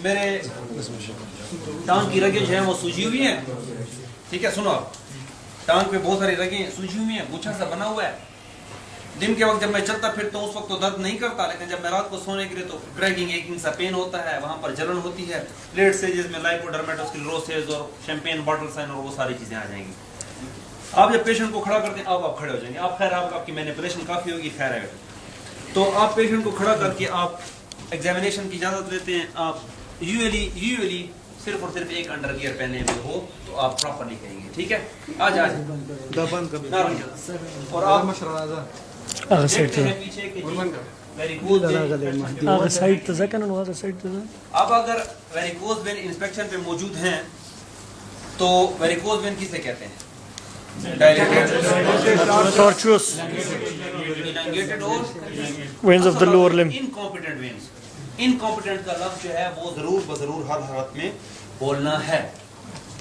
मेरे टांग की रगें जो है वो सूजी हुई है। ठीक है, सुनो आप, टांग पे बहुत सारी रगें सूजी हुई हैं, गुच्छा सा बना हुआ है। दिन के वक्त जब मैं चलता फिरता हूँ उस वक्त तो दर्द नहीं करता, लेकिन जब मैं रात को सोने के लिए तो क्रैकिंग एकिंग सा पेन होता है, वहां पर जलन होती है। लेट स्टेजेस में लाइपोडर्मेटोस्क्लेरोसिस और शैंपेन बॉटल साइन और वो सारी चीजें आ जाएंगी। आप जब पेशेंट को खड़ा करते हैं अब आप खड़े हो जाएंगे, आप खैर आपकी मैनिपुलेशन काफी होगी, खैर है तो आप पेशेंट को खड़ा करके आप एग्जामिनेशन की इजाजत लेते हैं। आप यूजुअली सिर्फ और सिर्फ एक अंडरवियर पहने हुए हो तो आप प्रॉपरली करेंगे। ठीक है, आज और आप पीछे अब अगर वेरिकोज वेन इंस्पेक्शन पे मौजूद हैं तो वेरिकोज वेन किसे कहते हैं? tortuous veins of the lower limb. Incompetent veins. Incompetent का लफ्ज जो है वो जरूर हर हालत में बोलना है।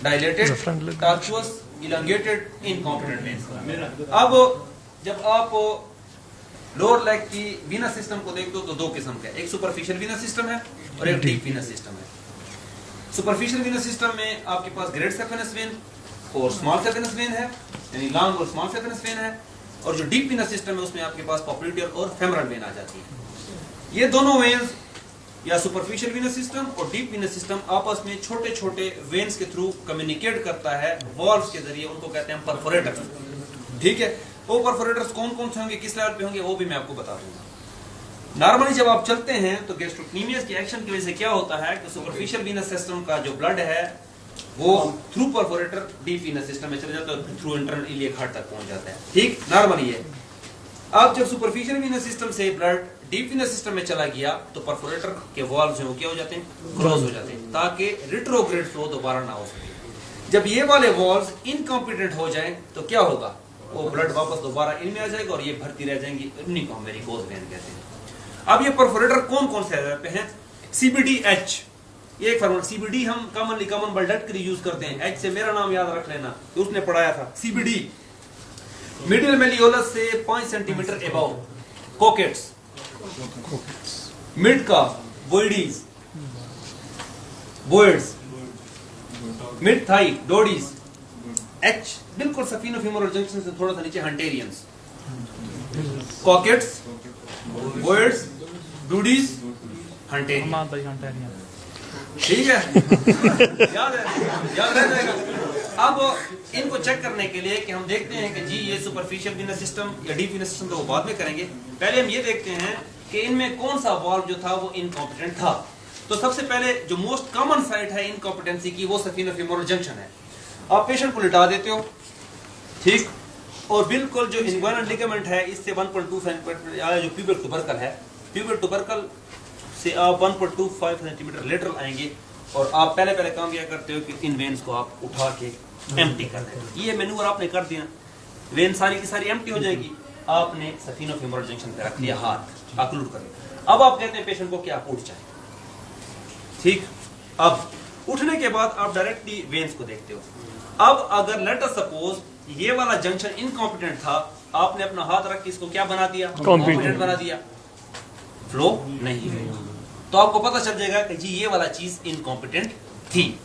Dilated, tortuous, elongated, incompetent veins। अब जब आप लोअर लेग की वीनस सिस्टम को देखते हो तो दो किस्म का है, एक सुपरफिशियल वीनस सिस्टम है और एक डीप वीनस सिस्टम है। सुपरफिशियल वीनस सिस्टम में आपके पास ग्रेट सेफेनस वेन और स्मॉल सेफेनस वेन है, यानी लॉन्ग और स्मॉल सेफेनस वेन है। और जो डीप वीनस सिस्टम है उसमें आपके पास पॉप्युलेटर और फेमरल वेन आ जाती है। ये दोनों वेन्स या सुपरफिशियल वीनस सिस्टम और डीप वीनस सिस्टम आपस में छोटे छोटे वेन्स के थ्रू कम्युनिकेट करता है वॉल्व्स के जरिए, उनको कहते हैं परफोरेटर्स। ठीक है, वो परफोरेटर्स कौन कौन से होंगे, किस लेवल पे होंगे, वो भी मैं आपको बता दूंगा। नॉर्मली जब आप चलते हैं तो गैस्ट्रोक्नीमिया की एक्शन की वजह से क्या होता है कि सुपरफिशियल वीनस सिस्टम का जो ब्लड है वो through perforator deep venous system में चले जाता है और थ्रू इंटरनल इलियक हार्ट तक पहुंच जाता है। ठीक, नॉर्मली है। अब जब सुपरफिशियल वीनस सिस्टम से ब्लड डीप वीनस सिस्टम में चला गया तो परफोरेटर के वॉल्व्स जो क्या हो जाते हैं, क्लोज हो जाते हैं, ताकि रिट्रोग्रेड फ्लो दोबारा ना हो सके। जब ये वाले वॉल्व्स इनकॉम्पिटेंट हो जाएं तो क्या होगा, वो ब्लड वापस दोबारा इनमें आ जाएगा और ये भरती रह जाएंगी, इन्हीं को हम वेरिकोज वेन कहते हैं। अब ये परफोरेटर कौन कौन से पे हैं? CBD-H, ये एक फार्मूला। CBD हम कॉमन ब्लड के लिए यूज करते हैं, H से मेरा नाम याद रख लेना, उसने पढ़ाया था। CBD मिडिल मेलियोलस से 5 सेंटीमीटर एबव, कोकेट्स, मिड का बोइडीज, बोइड्स, मिड थाई, डोडीज, H बिल्कुल सफीनो-फीमोरल जंक्शन से थोड़ा सा नीचे हंटेरियंस, कॉकेट्स, बोइड्स, डूडीज, हंटेरियन। ठीक है, याद रह जाएगा। अब इनको चेक करने के लिए कि हम देखते हैं कि जी ये सुपरफिशियल वीनस सिस्टम या डीप वीनस सिस्टम तो वो बाद में करेंगे, पहले हम ये देखते हैं कि इनमें कौन सा वॉल्व जो था वो इनकॉम्पिटेंट था। तो सबसे पहले जो मोस्ट कॉमन साइट है इनकॉम्पिटेंसी की वो सफीनो-फीमोरल जंक्शन है। आप पेशेंट को लिटा देते हो, ठीक, और बिल्कुल जो इन्ग्वाइनल लिगामेंट है इससे 1.2 सेंटीमीटर जो प्यूबिक टुबरकल है, प्यूबिक टुबरकल से आप 1.25 सेंटीमीटर लेटरल आएंगे और आप पहले काम यह करते हो कि इन वेन्स को आप उठा के एम्प्टी कर देते हो। ये मैन्यूवर आपने कर दिया, वेन सारी की सारी एम्प्टी हो जाएगी, आपने सफीनो-फीमोरल जंक्शन पे रख लिया, हाथ ऑक्लूड कर लिया। अब आप कहते हैं पेशेंट को कि आप उठ जाए। ठीक, अब उठने के बाद आप डायरेक्टली वेन्स को देखते हो। अब अगर लेट अस सपोज ये वाला जंक्शन इनकॉम्पिटेंट था, आपने अपना हाथ रख के इसको क्या बना दिया, कॉम्पिटेंट बना दिया, फ्लो नहीं है, तो आपको पता चल जाएगा कि जी ये वाला चीज इनकॉम्पिटेंट थी।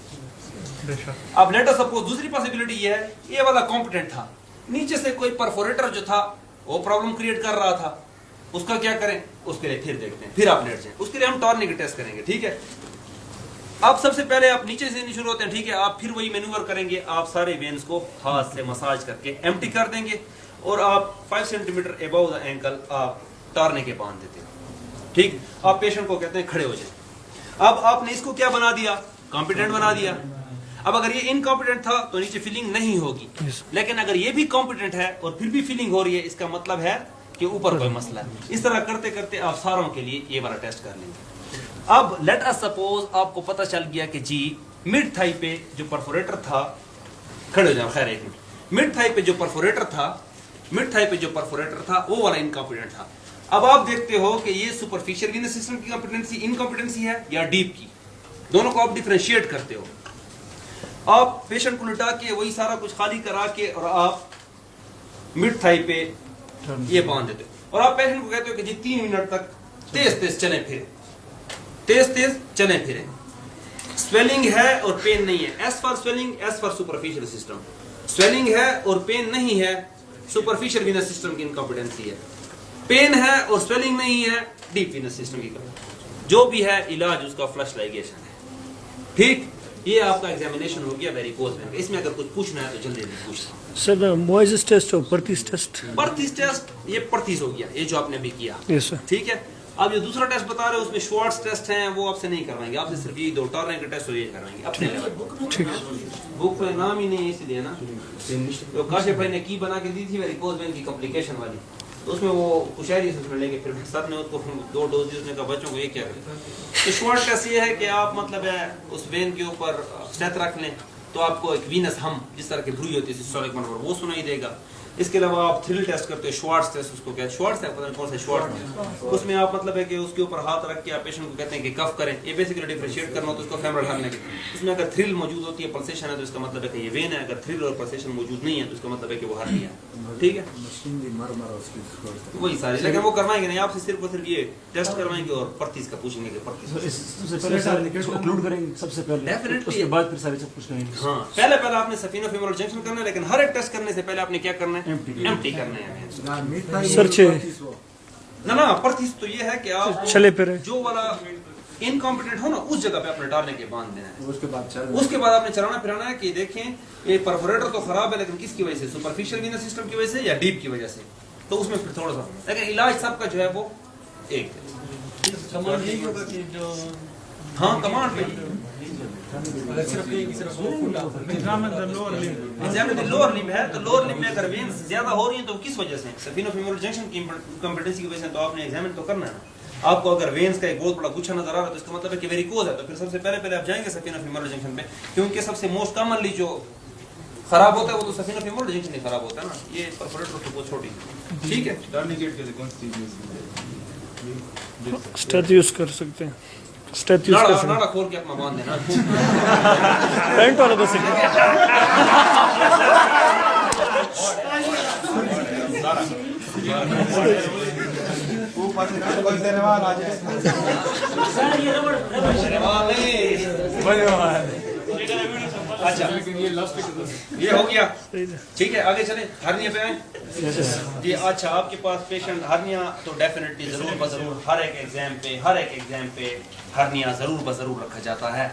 अब लेट अस सपोज दूसरी पॉसिबिलिटी ये है ये वाला कॉम्पिटेंट था, नीचे से कोई परफोरेटर जो था वो प्रॉब्लम क्रिएट कर रहा था, उसका क्या करें, उसके लिए फिर देखते हैं, फिर आप लेट जाए, उसके लिए हम टॉर्निक टेस्ट करेंगे। ठीक है, अब सबसे पहले आप नीचे से नहीं शुरू होते हैं, ठीक है, आप फिर वही मैन्यूवर करेंगे, आप सारे वेन्स को हाथ से मसाज करके एम्प्टी कर देंगे और आप 5 सेंटीमीटर एबव द एंकल आप टॉर्निक के बांध देते हैं। ठीक, आप पेशेंट को कहते हैं खड़े हो जाए। अब आपने इसको क्या बना दिया, कॉम्पिटेंट बना दिया। अब अगर ये इनकॉम्पिटेंट था तो नीचे फीलिंग नहीं होगी, लेकिन अगर ये भी कॉम्पिटेंट है और फिर भी फीलिंग हो रही है, इसका मतलब है कि ऊपर कोई मसला है। इस तरह करते करते आप सारों के लिए ये वाला टेस्ट कर लेंगे। अब लेट अस सपोज आपको पता चल गया कि जी मिड थाई पे जो परफोरेटर था, खड़े हो जाओ, खैर एक मिनट, मिड थाई पे जो परफोरेटर था वो वाला इनकॉम्पिटेंट था। अब आप देखते हो कि ये सुपरफिशियल वीनस सिस्टम की इनकॉम्पिटेंसी है या डीप की, दोनों को आप डिफरेंशिएट करते हो। आप पेशेंट को लिटा के वही सारा कुछ खाली करा के और आप मिड थाई पे ये बांध देते हो और आप पेशेंट को कहते हो कि जी 3 मिनट तक तेज तेज चलें, फिर तेज तेज चलें फिरें। स्वेलिंग है और पेन नहीं है, S for swelling, S for superficial system. Swelling है और पेन नहीं है, सुपरफिशियल वीनस सिस्टम की इनकॉम्पिटेंसी है। पेन है और स्वेलिंग नहीं है, डीप वीनस सिस्टम की कमी। जो भी है इलाज उसका फ्लश लाइगेशन है। ठीक, ये आपका एग्जामिनेशन हो गया वेरिकोज वेन। इसमें अगर कुछ पूछना है तो जल्दी जल्दी पूछना। सर मोइसेस टेस्ट और पर्थिस टेस्ट। पर्थिस टेस्ट, ये पर्थिस हो गया, ये जो आपने भी किया। Yes sir. ठीक है, आप जो दूसरा टेस्ट बता रहे हो उसमें श्वार्ट्ज टेस्ट हैं, वो आपसे नहीं करवाएंगे, आपसे सिर्फ ये 2 टॉर्ने के टेस्ट ये करवाएंगे अपने लेवल। ठीक। बुक पे नाम ही नहीं है इसलिए ना। तो काशिफ भाई ने की बना के दी थी वेरिकोज वेन की कॉम्प्लिकेशन वाली, तो उसमें वो कुशैरी से उसमें लेके फिर सर ने उसको 2 डोज दी। उसने कहा बच्चों को ये क्या करें। तो श्वार्ट्ज टेस्ट ये है कि आप मतलब है उस वेन के ऊपर स्टेथ रख लें तो आपको एक वीनस हम जिस तरह की भ्रूई होती है सिस्टोलिक मनोवर वो सुनाई देगा। इसके अलावा आप थ्रिल टेस्ट करते हो, श्वार्ट्ज टेस्ट उसको कहते हैं। श्वार्ट्ज है, पता नहीं कौन सा श्वार्ट्ज, उसमें आप मतलब है कि उसके ऊपर हाथ रख के आप पेशेंट को कहते हैं कि कफ करें। ये बेसिकली डिफरेंशिएट करना होता है उसको फेमरल हर्निया के। उसमें अगर थ्रिल मौजूद होती है, पल्सेशन है, तो इसका मतलब है कि ये वेन है। अगर थ्रिल और पल्सेशन मौजूद नहीं है तो इसका मतलब है कि वो हर्निया है। ठीक है, वही सारी, लेकिन वो करवाएंगे नहीं, आपसे सिर्फ और सिर्फ ये टेस्ट करवाएंगे और पर्थिस का पूछेंगे कि पर्थिस सबसे पहले सारे इंक्लूड करेंगे सबसे पहले, डेफिनेटली। उसके बाद फिर सारे सब कुछ करेंगे। हाँ, पहले आपने सफीनो फेमोरल जंक्शन करना है, लेकिन हर एक टेस्ट करने से पहले आपने क्या करना है? एम्प्टी करना है। सर्च ना पर्थिस तो ये है कि आप चले फिरे जो वाला इनकॉम्पिटेंट हो ना उस जगह पे अपने टारने के बांध देना है। उसके बाद आपने चलाना फिराना है कि देखें ये परफोरेटर तो खराब है, लेकिन किसकी वजह से? सुपरफिशियल वीनस सिस्टम की वजह से या डीप की वजह से? तो उसमें फिर थोड़ा सा, लेकिन इलाज सबका जो है वो एक हाँ कमांड पे लोअर लिम्ब है। तो लोअर लिम्ब में अगर वेन्स ज्यादा हो रही है तो किस वजह से? सफीनो फेमोरल जंक्शन की कॉम्पिटेंसी की वजह से। तो आपने एग्जामिन तो करना है ना। आपको अगर वेन्स का एक बहुत बड़ा गुच्छा नजर आ रहा है तो इसका मतलब है कि वेरिकोज है। तो फिर सबसे पहले आप जाएंगे सफीनो फेमोरल जंक्शन पे, क्योंकि सबसे मोस्ट कॉमनली जो खराब होता है वो तो सफीनो फेमोरल जंक्शन ही खराब होता है ना। ये परफोरेटर तो बहुत छोटी। ठीक है, टर्निकेट के लिए कौन सी चीज स्टेथ यूज कर सकते हैं। स्टेथ यूज कर सकते हैं। नाड़ा खोल के अपना बांध देना। पैंट वाला बस अच्छा ये हो गया। ठीक है, आगे चले, हर्निया पे आए जी। अच्छा, आपके पास पेशेंट हर्निया तो डेफिनेटली जरूर बजरूर हर एक एग्जाम पे हर्निया जरूर बजरूर रखा जाता है।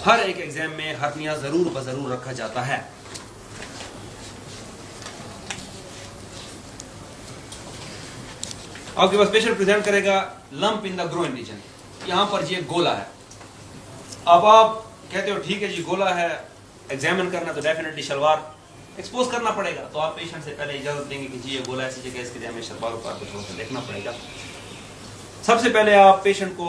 हर एक एग्जाम में हर्निया जरूर बजरूर रखा जाता है। आपके पास पेशेंट प्रेजेंट करेगा lump in the groin region, यहाँ पर ये गोला है। अब आप कहते हो ठीक है जी गोला है, एग्जामिन करना तो डेफिनेटली शलवार एक्सपोज करना पड़ेगा। तो आप पेशेंट से पहले इजाजत देंगे कि जी ये गोला ऐसी जगह, इसके लिए हमें शलवार ऊपर थोड़ा सा देखना पड़ेगा। सबसे पहले आप पेशेंट को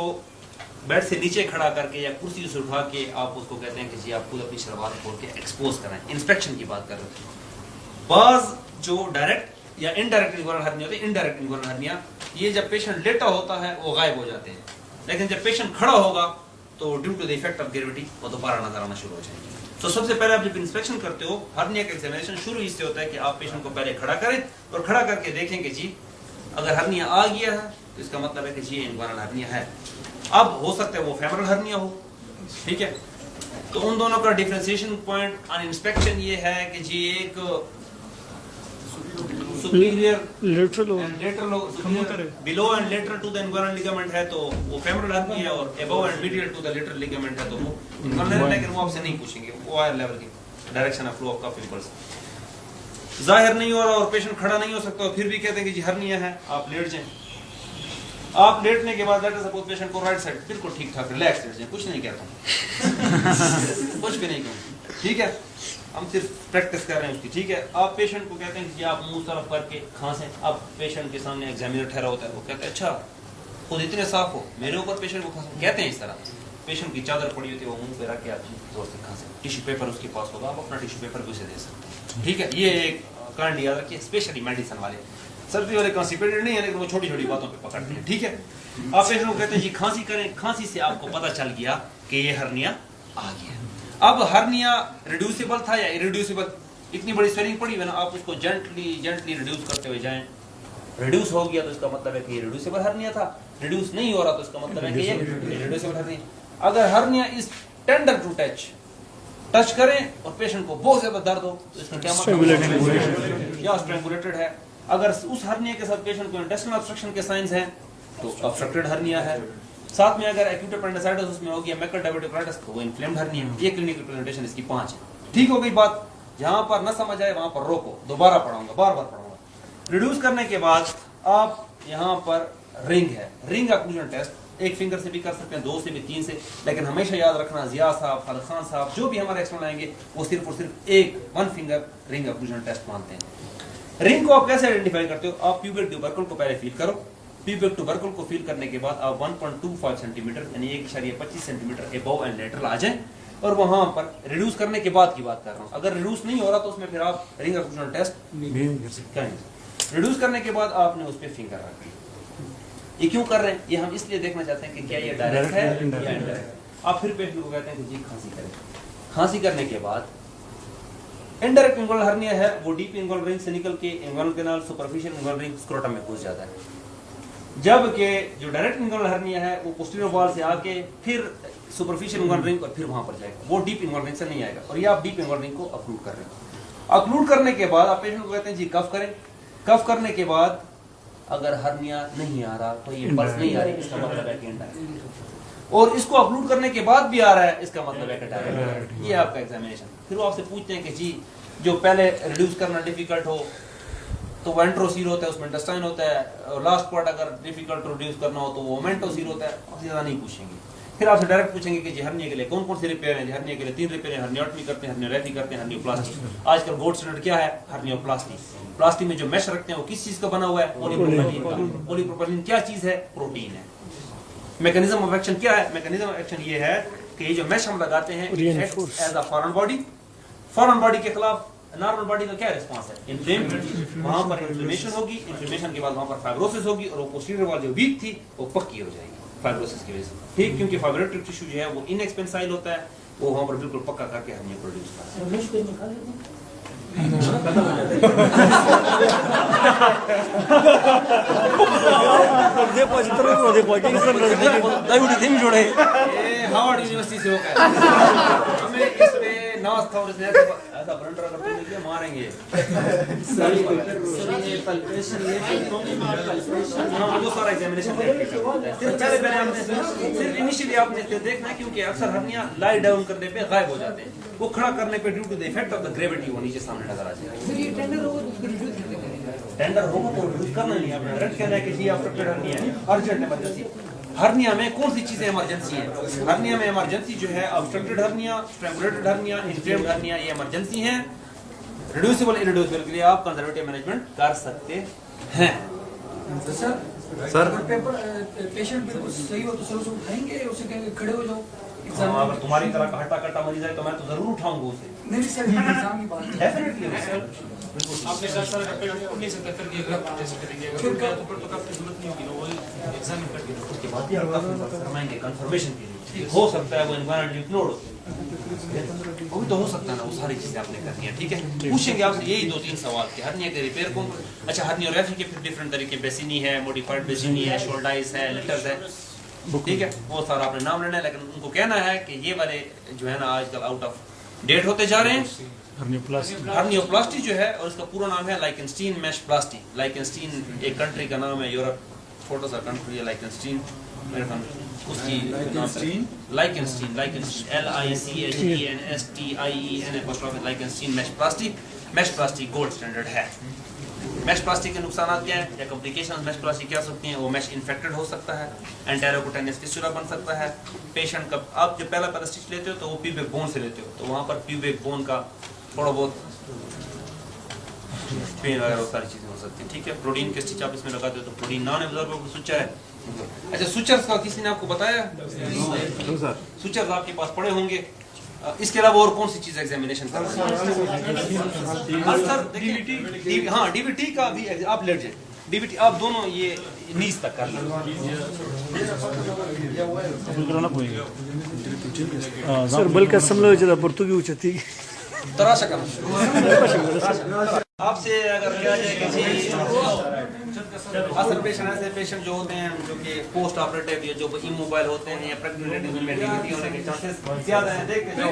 बेड से नीचे खड़ा करके या कुर्सी से उठा के आप उसको कहते हैं कि जी आप खुद अपनी शलवार खोल के एक्सपोज कराएं। इंस्पेक्शन की बात कर रहे थे। बाज जो डायरेक्ट या इनडायरेक्ट इन्गोनल हर्निया होती है, इनडायरेक्ट इन्गोनल हर्निया ये जब पेशेंट लेटा होता है वो गायब हो जाते हैं, लेकिन जब पेशेंट खड़ा होगा तो due to the effect of gravity वो दोबारा नजर आना शुरू हो जाएंगे। तो सबसे पहले आप जब इंस्पेक्शन करते हो, हर्निया का एग्जामिनेशन शुरू इससे होता है कि आप पेशेंट को पहले खड़ा करें और खड़ा करके देखें कि जी अगर हर्निया आ गया है तो इसका मतलब है कि जी इन्गोनल हर्निया है। अब हो सकता है वो फेमरल हर्निया हो। ठीक है, तो उन दोनों का डिफरेंशिएशन पॉइंट ऑन इंस्पेक्शन ये है कि जी एक superior lateral and lateral below and lateral to the inguinal ligament है तो वो फेमरल हर्निया है, और above and medial to the lateral ligament है तो वो इन्गोनल। लेकिन वो आपसे नहीं पूछेंगे, वो हायर लेवल की direction of flow of cough impulse जाहिर नहीं हो रहा और पेशेंट खड़ा नहीं हो सकता और फिर भी कहते हैं कि जी हर्निया है, आप लेट जाएं। आप लेटने के बाद लेट सपोज पेशेंट को राइट साइड बिल्कुल ठीक ठाक रिलैक्स लेट जाएं, कुछ नहीं कहता हूं कुछ भी नहीं कहूँ। ठीक है, हम सिर्फ प्रैक्टिस कर रहे हैं उसकी। ठीक है, आप पेशेंट को कहते हैं कि आप मुंह तरफ करके खांसें। अब पेशेंट के सामने एग्जामिनर ठहरा होता है, वो कहते हैं अच्छा खुद इतने साफ हो, मेरे ऊपर पेशेंट को खांसें। कहते हैं इस तरह, पेशेंट की चादर पड़ी होती है वो मुंह पे रख के आप जोर से खांसें। टिश्यू पेपर उसके पास होगा, आप अपना टिश्यू पेपर भी उसे दे सकते हैं। ठीक है, ये एक कांड याद रखिए, स्पेशली मेडिसिन वाले। सर्दी वाले कॉन्स्टिपेटेड नहीं है लेकिन वो छोटी छोटी बातों पे पकड़ते हैं। ठीक है, आप पेशेंट को कहते हैं जी खांसी करें, खांसी से आपको पता चल गया कि ये हर्निया आ गया। अब हर्निया रिड्यूसिबल था या इरिड्यूसिबल? इतनी बड़ी स्वेलिंग पड़ी है ना, आप उसको जेंटली रिड्यूस करते हुए जाएं। रिड्यूस हो गया तो इसका मतलब है कि ये रिड्यूसिबल हर्निया था। रिड्यूस नहीं हो रहा तो इसका मतलब है कि ये रिड्यूसिबल हर्निया। अगर hernia is tender to touch करें और पेशेंट को बहुत ज्यादा दर्द हो तो इसका क्या मतलब या स्ट्रैंगुलेटेड है। अगर उस हर्निया के साथ पेशेंट को इंटेस्टिनल ऑब्स्ट्रक्शन के साइंस हैं तो ऑब्स्ट्रक्टेड हर्निया है। साथ में अगर एक्यूट अपेंडिसाइटिस उसमें हो गया मैकल डायबिटिक्राइटिस तो वो इन्फ्लेम्ड हर्निया। ये क्लिनिकल प्रेजेंटेशन इसकी 5 है। ठीक हो गई बात। जहां पर न समझ आए वहां पर रोको, दोबारा पढ़ाऊंगा, बार बार पढ़ाऊंगा। रिड्यूस करने के बाद आप यहाँ पर रिंग है, रिंग ऑक्लूजन टेस्ट एक फिंगर से भी कर सकते हैं, 2 से भी, 3 से, लेकिन हमेशा याद रखना जिया साहब, खालिद खान साहब जो भी हमारे एक्सपर्ट आएंगे वो सिर्फ और सिर्फ one finger ring occlusion test मानते हैं। रिंग को आप कैसे आइडेंटिफाई करते हो? आप प्यूबिक ट्यूबरकल को पहले फील करो। प्यूबिक ट्यूबरकल को फील करने के बाद आप 1.25 सेंटीमीटर यानी 1.25 सेंटीमीटर एबव एंड लेटरल आ जाए और वहां पर रिड्यूस करने के बाद की बात कर रहा हूं। अगर रिड्यूस नहीं हो रहा तो उसमें फिर आप रिंग ऑक्लूजन टेस्ट नहीं कर सकते। रिड्यूस करने के बाद आपने उस पर फिंगर रख दी। ये क्यों कर रहे हैं? ये हम इसलिए देखना चाहते हैं कि क्या ये डायरेक्ट है या इनडायरेक्ट। आप फिर पेशेंट को कहते हैं कि जी खांसी करें। खांसी करने के बाद इनडायरेक्ट इंगुलर हर्निया है, वो डीप इंगुलर रिंग से निकल के इंगुलर कैनाल, सुपरफिशियल इंगुलर रिंग, स्क्रोटम में घुस जाता है। जबकि जो डायरेक्ट इंगुलर हर्निया है वो पोस्टीरियर वॉल से आके फिर सुपरफिशियल इंगुलर रिंग और फिर वहां पर जाएगा, वो डीप इंगुलर रिंग से नहीं आएगा। और ये आप डीप इंगुलर रिंग को अक्लूड कर रहे हैं। अक्लूड करने के बाद आप पेशेंट को कहते हैं जी कफ करें। कफ करने के बाद अगर हर्निया नहीं आ रहा तो ये पल्स नहीं आ रही, इसका मतलब है कि इनडायरेक्ट। और इसको अपलोड करने के बाद भी आ रहा है, इसका मतलब है कि डायरेक्ट। ये आपका एग्जामिनेशन। फिर वो आपसे पूछते हैं कि जी जो पहले रिड्यूस करना डिफिकल्ट हो तो वो एंट्रोसील होता है, उसमें इंटेस्टाइन होता है, और लास्ट पार्ट अगर डिफिकल्ट रिड्यूस करना हो तो वो ओमेंटोसील होता है। आपसे ज्यादा नहीं पूछेंगे। फिर आपसे डायरेक्ट पूछेंगे कि जी हर्निया के लिए कौन कौन से रिपेयर हैं। हर्निया के लिए 3 रिपेयर हैं, हर्नियोटमी करते हैं, हर्नियोरेफी करते हैं, हर्नियोप्लास्टी। आजकल गोल्ड स्टैंडर्ड क्या है? हर्नियोप्लास्टी। प्लास्टी में जो मेश रखते हैं वो किस चीज का बना हुआ है? पॉलीप्रोपिलीन का। पॉलीप्रोपिलीन क्या चीज है? प्रोटीन है। मैकेनिज्म ऑफ एक्शन क्या है? मैकेनिज्म ऑफ एक्शन ये है कि ये जो मेश हम लगाते हैं as a foreign body. Foreign body के खिलाफ नॉर्मल बॉडी का क्या रिस्पांस है? इन्फ्लेमेशन। वहां पर इन्फ्लेमेशन होगी, इन्फ्लेमेशन के बाद वहां पर फाइब्रोसिस होगी और वो पोस्टीरियर वॉल जो वीक थी वो पक्की हो जाएगी फाइब्रोसिस की वजह से। ठीक, क्योंकि फाइब्रोटिक टिश्यू जो है वो इनएक्सपेंसाइल होता है, वो वहां पर बिल्कुल पक्का करके हर्निया प्रोड्यूस करता है। हार्वर्ड यूनिवर्सिटी से होकर हमें इस पे नाज था और इसने ऐसा ब्लंडर अगर तुमने किया मारेंगे। वो सारा एग्जामिनेशन पहले आपने सिर्फ इनिशियली आपने देखना है, क्योंकि अक्सर हर्निया लाई डाउन करने पे गायब हो जाते हैं, वो खड़ा करने पे due to the effect of the gravity वो नीचे सामने नजर आ जाएगा। टेंडर होगा तो रिड्यूस करना नहीं है, डायरेक्ट कहना है कि जी ऑब्स्ट्रक्टेड हर्निया है, अर्जेंट इमरजेंसी। हर्निया में कौन सी चीजें इमरजेंसी है? हर्निया में इमरजेंसी जो है obstructed hernia, strangulated hernia, inflamed hernia, ये इमरजेंसी हैं। रिड्यूसिबल इरिड्यूसिबल के लिए आप कंजर्वेटिव मैनेजमेंट कर सकते हैं। सर पेशेंट बिल्कुल सही हो तो सर उसे उठाएंगे, उसे कहेंगे खड़े हो जाओ। अगर तुम्हारी तरह का हट्टा कट्टा मरीज है तो मैं तो जरूर उठाऊंगा उसे। नहीं सर, एग्जाम की बात है। डेफिनेटली आपने कहा सर अगर उठ नहीं सकता फिर ये जैसे करेंगे, अगर उठ गया तो फिर तो काफी जरूरत नहीं होगी, वो एग्जाम करके उसके बाद भी आप फरमाएंगे कंफर्मेशन के लिए। हो सकता है वो एनवायरनमेंट इग्नोर हो, वो भी तो हो सकता है ना, वो सारी चीजें आपने करनी है। ठीक है, पूछेंगे आपसे यही 2-3 सवाल कि हर्निया के रिपेयर कौन। अच्छा, हर्नियोरेफी के फिर डिफरेंट तरीके, बेसिनी है, मॉडिफाइड बेसिनी है, शोल्डाइस है, लिटर्स है। ठीक है, वो सारा आपने नाम लेना है, लेकिन उनको कहना है कि ये वाले जो है ना आजकल आउट ऑफ डेट होते जा रहे हैं। हर्नियोप्लास्टी जो है और इसका पूरा नाम है लाइकेनस्टीन मैश प्लास्टी। लाइकेनस्टीन एक कंट्री का नाम है, यूरोप छोटा सा कंट्री है लाइकेनस्टीन, मेरे ख्याल उसकी लाइकेनस्टीन LICHENSTIEN लाइकेनस्टीन mash प्लास्टी। Mash प्लास्टी gold standard है। मैश प्लास्टिक के नुकसान क्या है या कॉम्प्लिकेशंस मैश प्लास्टिक क्या सकती हैं? वो मैश इन्फेक्टेड हो सकता है, एंटेरोकुटेनियस फिस्टुला बन सकता है। पेशेंट का आप जो पहला स्टिच लेते हो तो वो प्यूबिक बोन से लेते हो, तो वहाँ पर प्यूबिक बोन का थोड़ा बहुत पेन वगैरह सारी चीजें हो सकती है। ठीक है, प्रोटीन के स्टिच आप इसमें लगाते हो तो प्रोटीन नॉन एब्जॉर्बेबल सुचर है। अच्छा, सुचर्स का किसी ने आपको बताया? सुचर्स आपके पास पड़े होंगे। इसके अलावा और कौन सी चीज एग्जामिनेशन कर रहे हैं? हाँ, डीबीटी का भी आप लेट जाए। डीबीटी आप दोनों ये नीज तक कर सर बल का समलो जरा पुर्तुगी उचती तराशा आपसे अगर किया जाए कि असल पेशेंट ऐसे पेशेंट जो होते हैं जो कि पोस्ट ऑपरेटिव या जो इमोबाइल होते हैं या प्रेग्नेंट लेडीज में डीवीटी होने के चांसेस ज्यादा हैं। देखते जाओ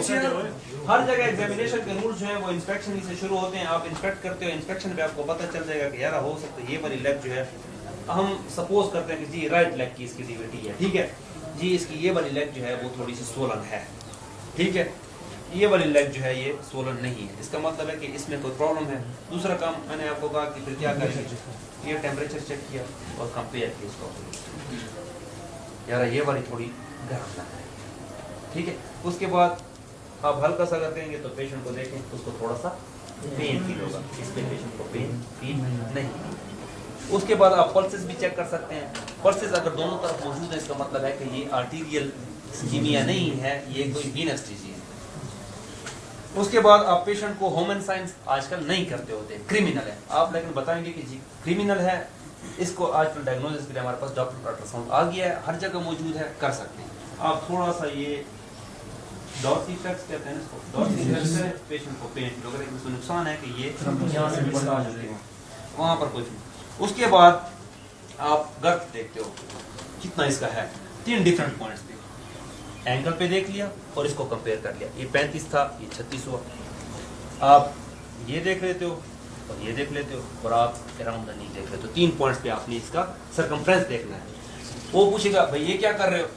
हर जगह एग्जामिनेशन के रूल्स जो हैं वो इंस्पेक्शन से शुरू होते हैं। आप इंस्पेक्ट करते हो, इंस्पेक्शन पे आपको पता चल जाएगा कि यार हो सकता है ये वाली लेग जो है, हम सपोज करते हैं कि जी राइट लेग की इसकी डीवीटी है, ठीक है जी, इसकी ये वाली लेग जो है वो थोड़ी सी सोलन है, ठीक है, ये वाली लेग जो है ये सोलन नहीं है, इसका मतलब है कि इसमें कोई प्रॉब्लम है। दूसरा काम मैंने आपको कहा कि फिर क्या करेंगे, ये टेम्परेचर चेक किया और कंपेयर किया इसको, यार ये वाली थोड़ी गर्म लग रही है, ठीक है। उसके बाद आप हल्का सा करेंगे तो पेशेंट को देखें उसको थोड़ा सा पेन फील होगा, इसमें पेशेंट को पेन फील नहीं। उसके बाद आप पल्सेस भी चेक कर सकते हैं। पल्सेस अगर दोनों तरफ मौजूद है इसका मतलब है कि ये आर्टीरियल इस्कीमिया नहीं है, ये कोई वीनस डिजीज है। उसके बाद आप पेशेंट को ह्यूमन साइंस आजकल नहीं करते होते, क्रिमिनल है आप, लेकिन बताएंगे कि जी क्रिमिनल है, इसको आजकल डायग्नोसिस के लिए हमारे पास डॉप्लर अल्ट्रासाउंड आ गया है, हर जगह मौजूद है, कर सकते हैं। आप थोड़ा सा ये डॉर्सिफलेक्स कहते हैं इसको, डॉर्सिफलेक्स से पेशेंट को पेन फील होगा, इसमें नुकसान है कि ये यहाँ से डिस्चार्ज होते हैं वहाँ पर कोई। उसके बाद आप गर्थ देखते हो कितना इसका है, 3 डिफरेंट पॉइंट्स पे, एंगल पे देख लिया और इसको कंपेयर कर लिया, ये 35 था ये 36 हुआ। आप ये देख लेते हो और ये देख लेते हो और आप अराउंड द नी देख लेते हो, 3 पॉइंट्स पे आपने इसका सर्कमफ्रेंस देखना है। वो पूछेगा भाई ये क्या कर रहे हो,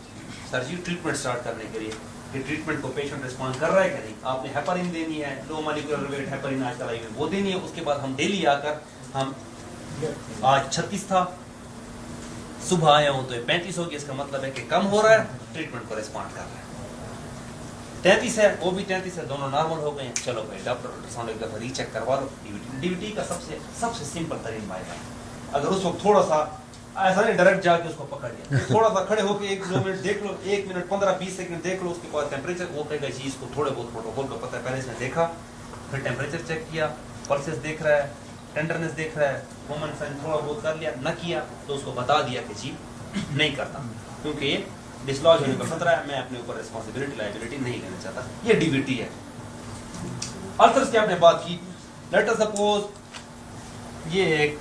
सर जी ट्रीटमेंट स्टार्ट करने के लिए, कि ट्रीटमेंट को पेशेंट रिस्पॉन्ड कर रहा है कि नहीं, आपने हेपारिन देनी है, लो मॉलिक्यूलर वेट हेपारिन आजकल आई है वो देनी है। उसके बाद हम डेली आकर हम आज 36 था, सुबह आया हूं तो ये 35 हो गया, इसका मतलब है कि कम हो रहा है, ट्रीटमेंट को रिस्पॉन्ड कर रहा है। 33 है वो भी 33 है, दोनों नॉर्मल हो गए हैं, चलो भाई डॉक्टर अल्ट्रासाउंड एक दफा रीचेक करवा लो। डीवीटी का सबसे सिंपल तरीन मायना है, अगर उस वक्त थोड़ा सा ऐसा नहीं डायरेक्ट जाके उसको पकड़ लिया, थोड़ा सा खड़े होकर 1-2 मिनट देख लो, 1 मिनट 15-20 सेकंड देख लो, उसके बाद टेम्परेचर वो कहेगा जी इसको थोड़े बहुत प्रोटोकॉल का पता है, पहले इसने देखा, फिर टेम्परेचर चेक किया, पल्सेस देख रहा है, टेंडरनेस देख रहा है, ह्यूमन साइन थोड़ा बहुत कर लिया, न किया तो उसको बता दिया कि जी नहीं करता क्योंकि ये डिसलॉज होने का खतरा है, मैं अपने ऊपर रिस्पांसिबिलिटी लायबिलिटी नहीं लेना चाहता। ये डीवीटी है। अल्सर्स की आपने बात की, लेट अस सपोज ये एक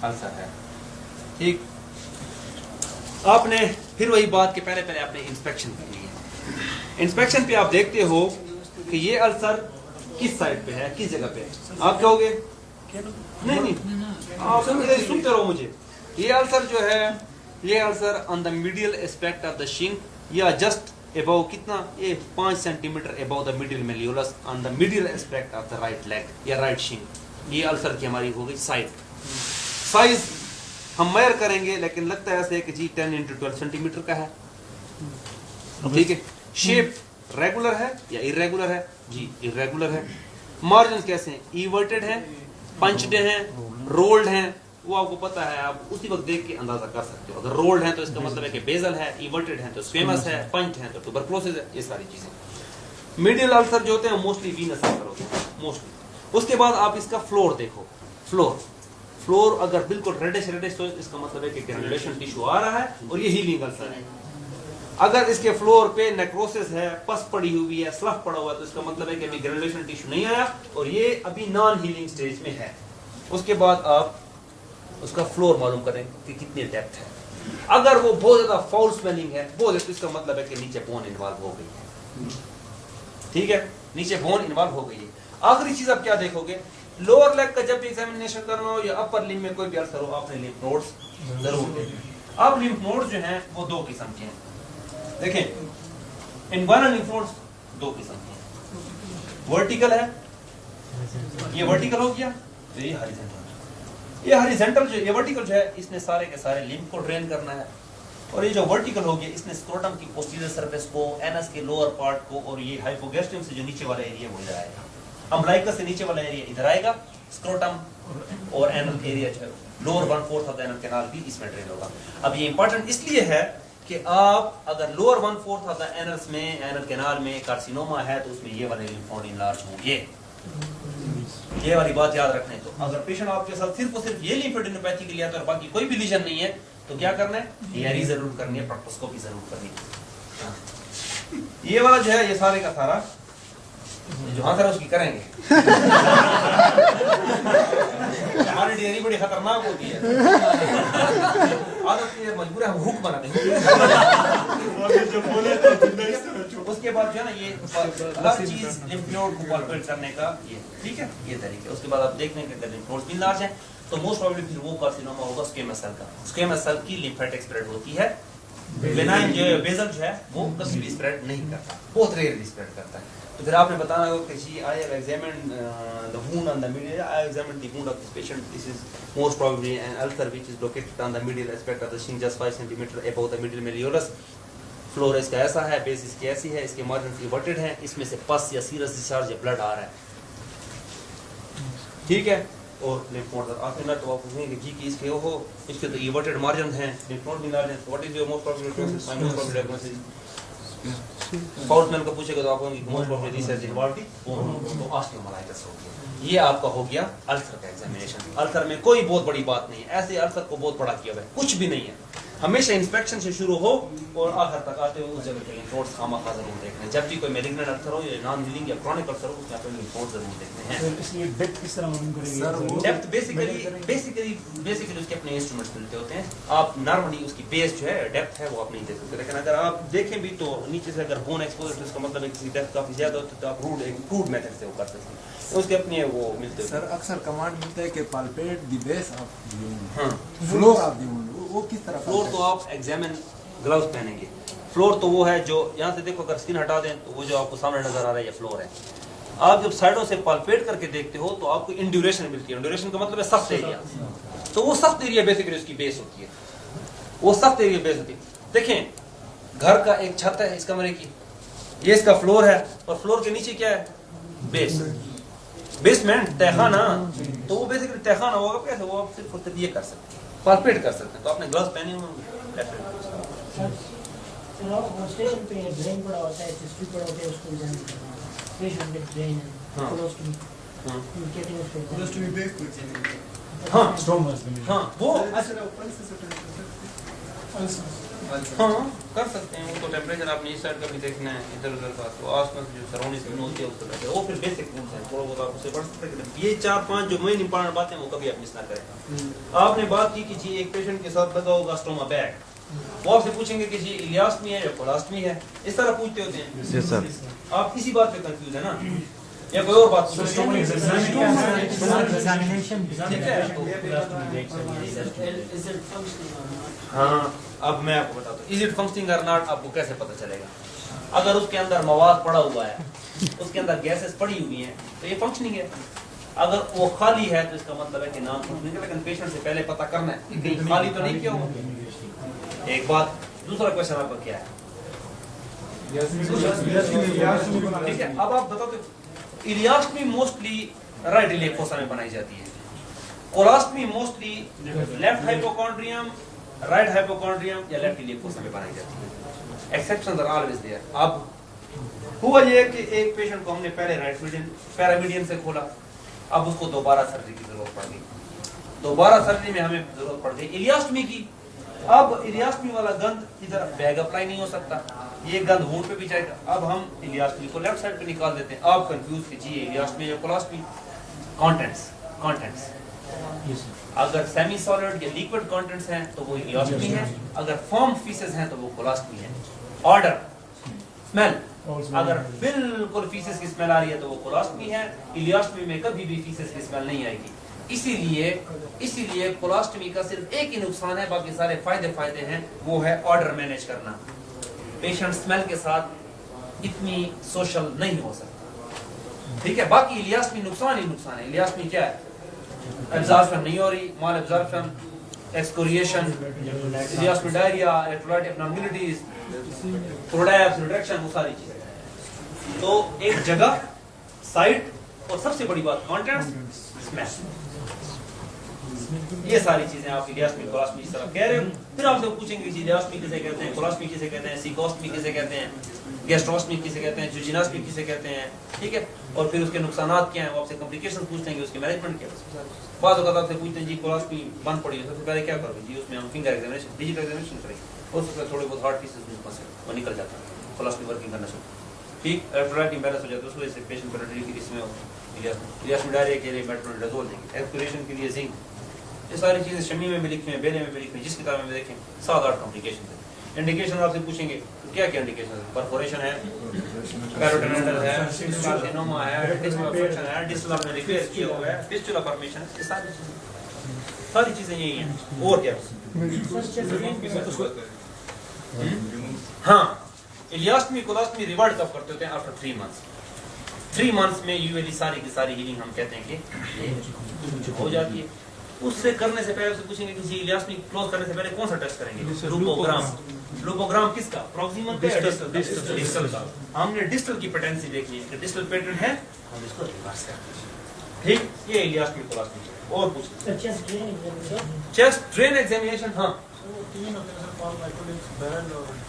अल्सर है, ठीक, आपने फिर वही बात के पहले आपने इंस्पेक्शन करनी है। इंस्पेक्शन पे आप देखते हो कि ये अल्सर किस साइड पे है, किस जगह पे है, आप कहोगे नहीं आप सुनते रहो मुझे, ये अल्सर जो है ये ulcer on the medial aspect of the shin या जस्ट अबव कितना, ये 5 centimetre above the middle malleolus on the medial aspect of the right leg या राइट शिंक, ये अल्सर की हमारी हो गई साइज हम मेजर करेंगे, लेकिन लगता है ऐसे कि जी 10 × 12 सेंटीमीटर का है, ठीक है। शेप रेगुलर है या इरेगुलर है, जी इरेगुलर है। मार्जिन कैसे हैं, इवर्टेड हैं, पंच्ड हैं, रोल्ड हैं, वो आपको पता है, आप उसी वक्त देख के अंदाजा कर सकते हो। अगर रोल्ड हैं तो इसका मतलब है कि बेजल है, इवर्टेड हैं तो स्क्वेमस है, पंच्ड हैं तो ट्यूबरकुलोसिस है, ये सारी चीजें। मिडियल अल्सर जो होते हैं मोस्टली वीनस अल्सर होते हैं मोस्टली। उसके बाद आप इसका फ्लोर देखो, फ्लोर अगर बिल्कुल रेडिश तो इसका मतलब है कि ग्रेनुलेशन टिश्यू आ रहा है और ये हीलिंग अल्सर है। अगर इसके फ्लोर पे नेक्रोसिस है, पस पड़ी हुई है, स्लफ पड़ा हुआ है तो इसका मतलब है कि अभी ग्रेनुलेशन टिश्यू नहीं आया और ये अभी नॉन हीलिंग स्टेज में है। उसके बाद आप उसका फ्लोर मालूम करें कि कितनी डेप्थ है। अगर वो बहुत ज्यादा फाउल स्मेलिंग है, बहुत तो इसका मतलब है कि नीचे बोन इन्वॉल्व हो गई है, ठीक है, नीचे बोन इन्वॉल्व हो गई है। आखिरी चीज आप क्या देखोगे, लोअर लेग का जब भी एग्जामिनेशन करना हो या अपर लिम्ब में कोई भी अल्सर हो, आपने लिम्फ नोड्स जरूर देखें। अब लिम्फ नोड्स जो हैं वो 2 किस्म के हैं, देखें इनवायरल लिम्फ नोड्स 2 किस्म के हैं, वर्टिकल है, ये वर्टिकल हो गया, तो ये हॉरिजॉन्टल। ये हॉरिजॉन्टल जो ये वर्टिकल जो है इसने सारे के सारे लिम्फ को ड्रेन करना है, और ये जो वर्टिकल हो गया इसने स्क्रोटम की पोस्टीरियर सरफेस को, एनस के लोअर पार्ट को और ये हाइपोगैस्ट्रियम से जो नीचे वाला एरिया वो इधर आएगा, अम्ब्लाइकस से नीचे वाला एरिया इधर आएगा, स्क्रोटम और एनल एरिया जो है lower 1/4 of the anal canal भी इसमें ड्रेन होगा। अब ये इंपॉर्टेंट इसलिए है कि आप अगर लोअर 1/4 ऑफ द एनल्स में एनल कैनाल में कार्सिनोमा है तो उसमें ये वाले लिम्फ नोड इनलार्ज होंगे, ये वाली बात याद रखना है। तो अगर पेशेंट आपके साथ सिर्फ और सिर्फ ये लिम्फेडेनोपैथी के लिए आता है और बाकी कोई भी लीजन नहीं है तो क्या करना है, डीआरई जरूर करनी है, प्रोक्टोस्कोपी जरूर करनी है। ये वाला जो है ये सारे का सारा जो आंसर है उसकी करेंगे। हमारी डिग्री बड़ी खतरनाक होती है, आदत की मजबूर है, हम हुक बना देंगे। उसके बाद जो है ना ये हर चीज लिम्फ नोड को पल्पेट करने का ये ठीक है ये तरीका। उसके बाद आप देख लेंगे अगर लिम्फ नोड्स भी लार्ज है तो मोस्ट प्रोबेबली फिर वो कार्सिनोमा होगा स्क्वेमस सेल का। स्क्वेमस सेल की लिम्फेटिक स्प्रेड होती है, बेनाइन जो बेसल जो है वो कभी भी स्प्रेड नहीं करता, बहुत रेयरली स्प्रेड करता है। तो फिर आपने बताना होगा कि जी I have examined the wound on the middle, I have examined the wound of this patient, this is most probably an ulcer which is located on the middle aspect of the skin just 5 centimetre above the middle malleolus. Floor इसका ऐसा है, base इसकी ऐसी है, इसके margin everted है, इसमें से पस या सीरस डिस्चार्ज या ब्लड आ रहा है, ठीक है। और लिम्फ नोड आखिर ना तो आप पूछेंगे जी कि इसके हो इसके तो इवर्टेड मार्जिन है, लिम्फ नोड भी लार्ज है, what is your most probable diagnosis? My most probable diagnosis foul smell का पूछेगा तो आप कहेंगे मोस्ट प्रोबेबली दिस इज इवॉल्टी तो ऑस्टियोमाइलाइटिस हो गया। ये आपका हो गया अल्सर का एग्जामिनेशन। अल्सर में कोई बहुत बड़ी बात नहीं है, ऐसे अल्सर को बहुत बड़ा किया हुआ है, कुछ भी नहीं है। हमेशा इंस्पेक्शन से शुरू हो और आखिर तक आते हुए उस जगह के लिम्फ नोड्स खामा जरूर देखने हैं। जब भी कोई मैलिग्नेंट अल्सर हो या नॉन हीलिंग या क्रॉनिक अल्सर हो उसमें अपने लिम्फ नोड्स जरूर देखने हैं। इसलिए डेप्थ किस तरह मालूम करेंगे? डेप्थ बेसिकली उसके अपने इंस्ट्रूमेंट्स मिलते होते हैं। आप नॉर्मली उसकी बेस जो है डेप्थ है वो आप नहीं देख सकते, लेकिन अगर आप देखें भी तो नीचे से अगर बोन एक्सपोजर तो इसका मतलब है किसी डेप्थ काफी ज्यादा होती है तो आप क्रूड मेथड से वो कर सकते हैं, उसके अपने वो मिलते हैं। सर अक्सर कमांड मिलता है कि palpate the base of the wound, हाँ फ्लोर ऑफ द वुंड, वो किस तरह? फ्लोर तो आप एग्जामिन ग्लव्स पहनेंगे। फ्लोर तो वो है जो यहाँ से देखो अगर स्किन हटा दें तो वो जो आपको सामने नजर आ रहा है ये फ्लोर है। आप जब साइडों से पाल्पेट करके देखते हो तो आपको इंड्यूरेशन मिलती है। इंड्यूरेशन का मतलब है सख्त एरिया, तो वो सख्त एरिया बेसिकली उसकी बेस होती है, वो सख्त एरिया बेस होती है। देखें घर का एक छत है इस कमरे की, ये इसका फ्लोर है और फ्लोर के नीचे क्या है? बेस, बेसमेंट, तहखाना। तो वो बेसिकली तहखाना होगा कैसे? वो आप सिर्फ ये कर सकते हैं, पाल्पेट कर सकते हैं। तो आपने ग्लव्स पहने हुए होंगे। स्टेशन पे ड्रेन पड़ा होता है, सिस्टम पड़ा होता है, उसको एग्जाम करना पेशेंट के ड्रेन है कोलोस्टमी, कहते हैं उसको कोलोस्टमी बेस को चेंज। हाँ स्टोमस हाँ वो अच्छा ऊपर से हाँ कर सकते हैं। उनको टेम्परेचर आपने इस साइड का भी देखना है, इधर उधर का, तो आसपास जो सराउंडिंग होती है उसको देखते हैं। वो फिर बेसिक रूल्स हैं, थोड़ा बहुत आप उससे पढ़ सकते हैं। ये 4-5 जो मेन इंपॉर्टेंट बातें हैं वो कभी आप मिस ना करें। आपने बात की कि जी एक पेशेंट के साथ लगा होगा स्टोमा बैग, वो आपसे पूछेंगे कि जी इलियास्टमी है या कोलास्टमी है, इस तरह पूछते होते हैं। Yes sir. आप इसी बात पे कंफ्यूज है ना या कोई और बात? एग्जामिनेशन ठीक है हाँ, अब मैं आपको बताता हूँ इज इट फंक्शनिंग और नॉट आपको कैसे पता चलेगा? अगर उसके अंदर मवाद पड़ा हुआ है, उसके अंदर गैसेस पड़ी हुई हैं तो ये फंक्शनिंग है। अगर वो खाली है तो इसका मतलब है कि नॉन फंक्शनिंग है। लेकिन पेशेंट से पहले पता करना है कि कहीं खाली तो नहीं किया होगा। एक बात, दूसरा क्वेश्चन आपका क्या है? ठीक है, अब आप बताओ ileostomy mostly right iliac fossa में बनाई जाती है, colostomy mostly left hypochondrium, right hypochondrium या लेफ्ट इलियक फोसा में बनाई जाती है। Exceptions are always there. अब हुआ ये कि एक पेशेंट को हमने पहले राइट मीडियन पैरामीडियन से खोला, अब उसको दोबारा सर्जरी की जरूरत पड़ गई, दोबारा सर्जरी में हमें जरूरत पड़ गई इलियास्टमी की। अब इलियास्टमी वाला गंध इधर बैग अप्लाई नहीं हो सकता, ये गंध वुंड पे भी जाएगा। अब हम इलियास्टमी को लेफ्ट साइड पे निकाल देते हैं। आप कंफ्यूज कीजिए इलियास्टमी या कोलास्टमी। कंटेंट्स अगर सेमी सॉलिड या लिक्विड कंटेंट्स हैं तो वो इलियास्टमी है, अगर फॉर्म फीसेस हैं तो वो कोलास्टमी है। ऑर्डर, स्मेल, अगर बिल्कुल फीसेस की स्मेल आ रही है तो वो कोलास्टमी है। इलियास्टमी में कभी भी फीसेस की स्मेल नहीं आएगी। इसीलिए कोलास्टमी का सिर्फ एक ही नुकसान है, बाकी सारे फायदे हैं, वो है ऑर्डर मैनेज करना। पेशेंट स्मेल के साथ इतनी सोशल नहीं हो सकता, ठीक है। बाकी इलियास्टमी नुकसान ही नुकसान है। इलियास्टमी क्या है? एब्जॉर्प्शन नहीं हो रही, malabsorption, excoriation, ileostomy diarrhoea, electrolyte abnormalities, prolapse, retraction, वो सारी चीजें। तो एक जगह, साइट और सबसे बड़ी बात कंटेंट्स, स्मेल, ये सारी चीजें आप इलियास्टमी कोलास्टमी इस तरह कह रहे हो। फिर आपसे पूछेंगे कि इलियास्टमी किसे कहते हैं, कोलास्टमी किसे कहते हैं, सीकोस्टमी किसे कहते हैं, गैस्ट्रोस्टमी किसे कहते हैं, जुजिनास्टमी किसे कहते हैं, ठीक है। और फिर उसके नुकसानात क्या हैं, वो आपसे कॉम्प्लिकेशन पूछते हैं कि उसके मैनेजमेंट क्या है। बाद वक्त आपसे पूछते हैं जी कोलास्टमी बंद पड़ी है, सबसे पहले क्या करोगे जी? उसमें हम फिंगर एग्जामिनेशन, डिजिटल एग्जामिनेशन करेंगे, और सबसे थोड़े बहुत हार्ड पीसेस वो निकल जाता है, कोलास्टमी वर्किंग करना शुरू। ठीक, इलेक्ट्रोलाइट इम्बैलेंस हो जाता है, उस वजह से पेशेंट पेरिटोनियल की इसमें इलियास डायरिया के लिए मेट्रोनिडाजोल देंगे, एक्सपिरेशन के लिए जिंक। ये सारी चीजें शमी में भी लिखी हैं, बेले में भी लिखी हैं, जिस किताब में देखें 7-8 कॉम्प्लिकेशन है। इंडिकेशन आपसे पूछेंगे तो क्या क्या इंडिकेशन है? परफोरेशन है, पैरोटिनोइडल है, कार्सिनोमा है, डिस्टल ऑब्स्ट्रक्शन है, डिस्टल आपने रिपेयर किया हुआ है, फिस्टुला फॉर्मेशन, ये सारी चीजें यही हैं। और क्या? हाँ, इलियास्टमी कोलास्टमी रिवर्ट कब करते होते हैं? After 3 months. 3 मंथ्स में यूजुअली सारी की सारी हीलिंग हम कहते हैं कि हो जाती है। उससे करने से पहले उससे पूछेंगे कि इलियास्टमी क्लोज करने से पहले कौन सा टेस्ट करेंगे? लूपोग्राम। लूपोग्राम किसका? प्रॉक्सिमल का या डिस्टल का? हमने डिस्टल की पेटेंसी देखनी है कि डिस्टल पेटेंट है, हम इसको रिवर्स करते हैं। ठीक, ये इलियास्टमी कोलास्टमी। और पूछते चेस्ट ड्रेन एग्जामिनेशन। हाँ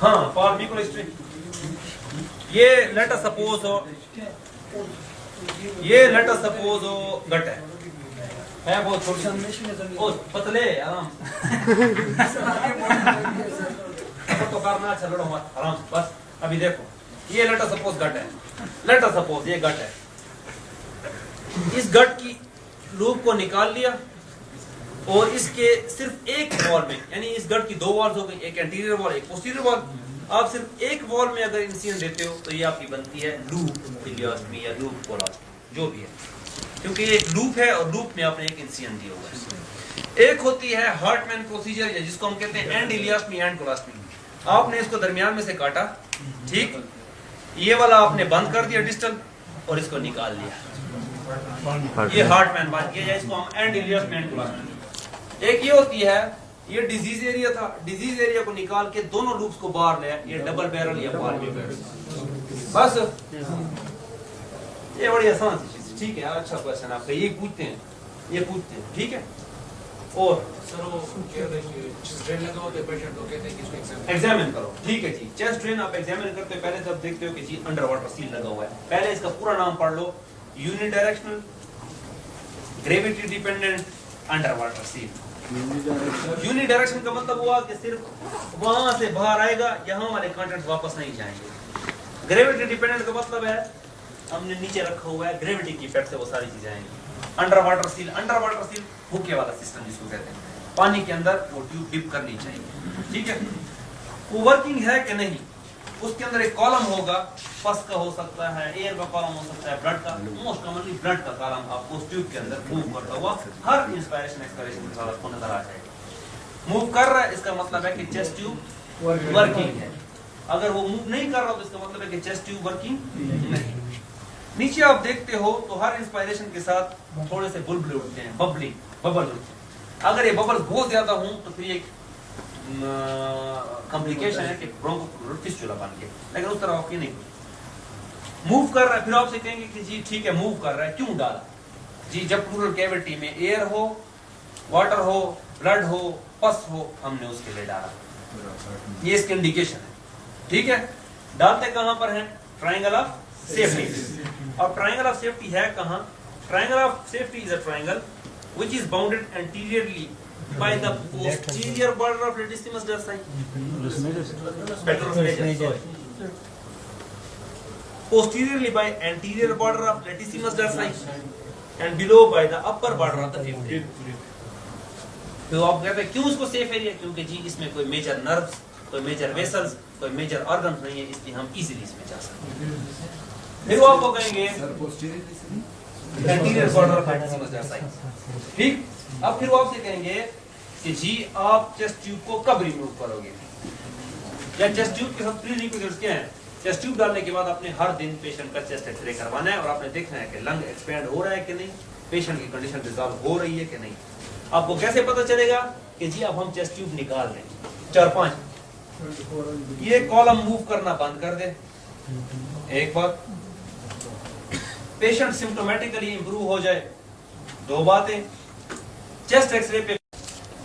हाँ, फॉर मिकोलिस्ट्रिन। ये लेट अस सपोज हो गट है बहुत छोटी, ओ पतले आराम तो करना, चलो मत आराम से, बस अभी देखो ये लेट अस सपोज गट है, लेट अस सपोज ये गट है। इस गट की लूप को निकाल लिया और इसके सिर्फ एक वॉल में, यानी इस गट की 2 वॉल्स हो गई, एक एंटीरियर वॉल एक पोस्टीरियर वॉल। आप सिर्फ एक वॉल में अगर इंसिजन देते हो तो ये आपकी बनती है लूप इलियास्टमी या लूप कोलास्टमी, जो भी है, क्योंकि ये एक लूप है और लूप में आपने एक इंसिजन दिया हुआ है। एक होती है हार्टमैन प्रोसीजर, जिसको हम कहते हैं एंड इलियास्टमी एंड कोलास्टमी। आपने इसको दरमियान में से काटा, ठीक, ये वाला आपने बंद कर दिया डिस्टल और इसको निकाल दिया, ये हार्टमैन बन गया, इसको हम एंड इलियास्टमी एंड कोलास्टमी। एक ये होती है, ये डिजीज एरिया था, डिजीज एरिया को निकाल के दोनों लूप्स को बाहर ले, ये डबल बैरल या पाल्मी बैरल। बस ये बड़ी आसान सी चीज, ठीक है। अच्छा क्वेश्चन आपका ये पूछते हैं, ठीक है। और सर वो चेस्ट ड्रेन लगा होता है पेशेंट को, कहते हैं कि इसको एग्जामिन करो, ठीक है जी। चेस्ट ड्रेन आप एग्जामिन करते हो, पहले जब देखते हो कि जी अंडर वाटर सील लगा हुआ है, पहले इसका पूरा नाम पढ़ लो, unidirectional gravity dependent under water seal. Unidirection का मतलब हुआ कि सिर्फ वहां से बाहर आएगा, यहाँ वाले कंटेंट्स वापस नहीं जाएंगे। ग्रेविटी डिपेंडेंट का मतलब है हमने नीचे रखा हुआ है, ग्रेविटी की इफेक्ट से वो सारी चीजें आएंगी। अंडर वाटर सील हुके वाला सिस्टम जिसको कहते हैं, पानी के अंदर वो ट्यूब डिप करनी चाहिए, ठीक है। वो वर्किंग है कि नहीं, उसके अंदर एक कॉलम होगा, पस का हो सकता है, एयर का कॉलम हो सकता है, ब्लड का, मोस्ट कॉमनली ब्लड का कॉलम आपको उस ट्यूब के अंदर मूव करता हुआ हर इंस्पायरेशन एक्सपायरेशन के साथ आपको नजर आ जाएगा। मूव कर रहा है, इसका मतलब है कि चेस्ट ट्यूब वर्किंग है। अगर वो मूव नहीं कर रहा तो इसका मतलब है कि चेस्ट ट्यूब वर्किंग नहीं। नीचे आप देखते हो तो हर इंस्पायरेशन के साथ थोड़े से बुलबुले उठते हैं, बबल उठते हैं। अगर ये बबल बहुत ज्यादा हों तो फिर एक कॉम्प्लिकेशन है कि ब्रोंको फिस्टुला बन गया, लेकिन उस तरह आपकी नहीं। मूव कर रहा है, फिर आपसे कहेंगे कि जी ठीक है मूव कर रहा है, क्यों डाला? जी जब प्लूरल कैविटी में एयर हो, वाटर हो, ब्लड हो, पस हो, हमने उसके लिए डाला, ये इसकी इंडिकेशन है, ठीक है। डालते कहां पर है? Triangle of safety. और ट्रायंगल ऑफ सेफ्टी है कहां? Triangle of safety is a triangle which is bounded anteriorly by the posterior border of latissimus dorsi. Posteriorly by anterior border of latissimus dorsi and below by the upper border of the fifth. तो आप कहते हैं क्यों उसको safe area? क्योंकि जी इसमें कोई major nerves, कोई मेजर वेसल्स, कोई मेजर ऑर्गन्स नहीं है, इसलिए हम इजीली इसमें जा सकते हैं। फिर वो आपको कहेंगे anterior border of latissimus dorsi, ठीक। अब फिर वो आपसे कहेंगे कि जी आप चेस्ट ट्यूब को कब रिमूव करोगे, या चेस्ट ट्यूब के सब प्रीरिक्विजिट्स क्या हैं? चेस्ट ट्यूब डालने के बाद आपने हर दिन पेशेंट का चेस्ट एक्सरे करवाना है और आपने देखना है कि लंग एक्सपेंड हो रहा है कि नहीं, पेशेंट की कंडीशन रिजॉल्व हो रही है कि नहीं। आपको कैसे पता चलेगा कि जी अब हम चेस्ट ट्यूब निकाल दें? 4-5 ये कॉलम मूव करना बंद कर दे, एक बात। पेशेंट सिम्टोमेटिकली इंप्रूव हो जाए, 2 बातें। चेस्ट एक्सरे पे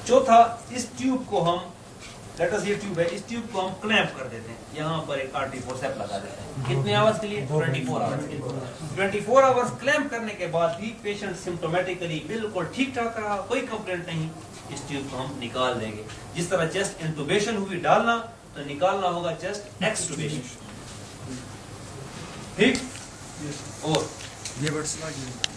चौथा, इस ट्यूब को हम, लेट अस ये ट्यूब है, इस ट्यूब को हम क्लैंप कर देते हैं, यहाँ पर एक आर्टरी फोर्सेप लगा देते हैं। कितने आवर्स के लिए? 24 आवर्स के लिए। 24 आवर्स क्लैंप करने के बाद भी पेशेंट सिम्टोमेटिकली बिल्कुल ठीक ठाक रहा, कोई कंप्लेंट नहीं, इस ट्यूब को हम निकाल देंगे। जिस तरह चेस्ट इंटुबेशन हुई डालना, तो निकालना होगा चेस्ट एक्सटुबेशन। ठीक और ये वर्ड्स लगे